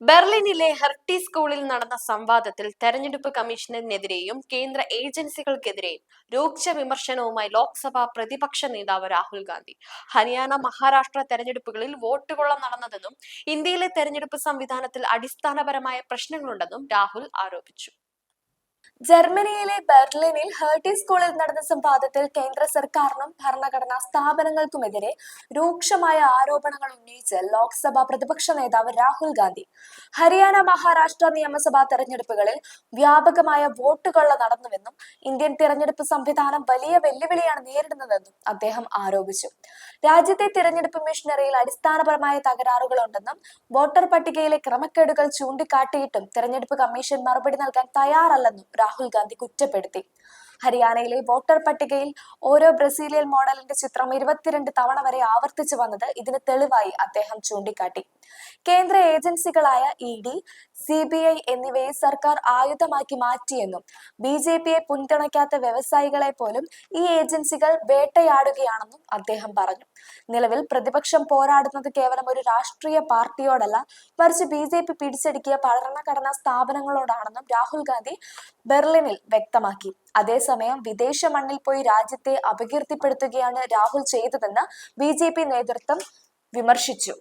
ബെർലിനിലെ ഹെർട്ടി സ്കൂളിൽ നടന്ന സംവാദത്തിൽ തെരഞ്ഞെടുപ്പ് കമ്മീഷനെതിരെയും കേന്ദ്ര ഏജൻസികൾക്കെതിരെയും രൂക്ഷ വിമർശനവുമായി ലോക്സഭാ പ്രതിപക്ഷ നേതാവ് രാഹുൽ ഗാന്ധി. ഹരിയാന, മഹാരാഷ്ട്ര തെരഞ്ഞെടുപ്പുകളിൽ വോട്ടുകൊള്ള നടന്നതെന്നും ഇന്ത്യയിലെ തെരഞ്ഞെടുപ്പ് സംവിധാനത്തിൽ അടിസ്ഥാനപരമായ പ്രശ്നങ്ങളുണ്ടെന്നും രാഹുൽ ആരോപിച്ചു. ജർമ്മനിയിലെ ബെർലിനിൽ ഹെർട്ടി സ്കൂളിൽ നടന്ന സംവാദത്തിൽ കേന്ദ്ര സർക്കാരിനും ഭരണഘടനാ സ്ഥാപനങ്ങൾക്കുമെതിരെ രൂക്ഷമായ ആരോപണങ്ങൾ ഉന്നയിച്ച് ലോക്സഭാ പ്രതിപക്ഷ നേതാവ് രാഹുൽ ഗാന്ധി. ഹരിയാന, മഹാരാഷ്ട്ര നിയമസഭാ തെരഞ്ഞെടുപ്പുകളിൽ വ്യാപകമായ വോട്ടുകൊള്ള നടന്നുവെന്നും ഇന്ത്യൻ തിരഞ്ഞെടുപ്പ് സംവിധാനം വലിയ വെല്ലുവിളിയാണ് നേരിടുന്നതെന്നും അദ്ദേഹം ആരോപിച്ചു. രാജ്യത്തെ തിരഞ്ഞെടുപ്പ് മിഷനറിയിൽ അടിസ്ഥാനപരമായ തകരാറുകളുണ്ടെന്നും വോട്ടർ പട്ടികയിലെ ക്രമക്കേടുകൾ ചൂണ്ടിക്കാട്ടിയിട്ടും തിരഞ്ഞെടുപ്പ് കമ്മീഷൻ മറുപടി നൽകാൻ തയ്യാറല്ലെന്നും രാഹുൽ ഗാന്ധി കുറ്റപ്പെടുത്തി. ഹരിയാനയിലെ വോട്ടർ പട്ടികയിൽ ഓരോ ബ്രസീലിയൻ മോഡലിന്റെ ചിത്രം 22 തവണ വരെ ആവർത്തിച്ചു വന്നത് ഇതിന് തെളിവായി അദ്ദേഹം ചൂണ്ടിക്കാട്ടി. കേന്ദ്ര ഏജൻസികളായ ED, CBI എന്നിവയെ സർക്കാർ ആയുധമാക്കി മാറ്റിയെന്നും BJPയെ പിന്തുണയ്ക്കാത്ത വ്യവസായികളെ പോലും ഈ ഏജൻസികൾ വേട്ടയാടുകയാണെന്നും അദ്ദേഹം പറഞ്ഞു. നിലവിൽ പ്രതിപക്ഷം പോരാടുന്നത് കേവലം ഒരു രാഷ്ട്രീയ പാർട്ടിയോടല്ല, മറിച്ച് BJP പിടിച്ചെടുക്കിയ ഭരണഘടനാ സ്ഥാപനങ്ങളോടാണെന്നും രാഹുൽ ഗാന്ധി ബെർലിനിൽ വ്യക്തമാക്കി. അതേസമയം വിദേശ മണ്ണിൽ പോയി രാജ്യത്തെ അപകീർത്തിപ്പെടുത്തുകയാണ് രാഹുൽ ചെയ്തതെന്ന് BJP നേതൃത്വം വിമർശിച്ചു.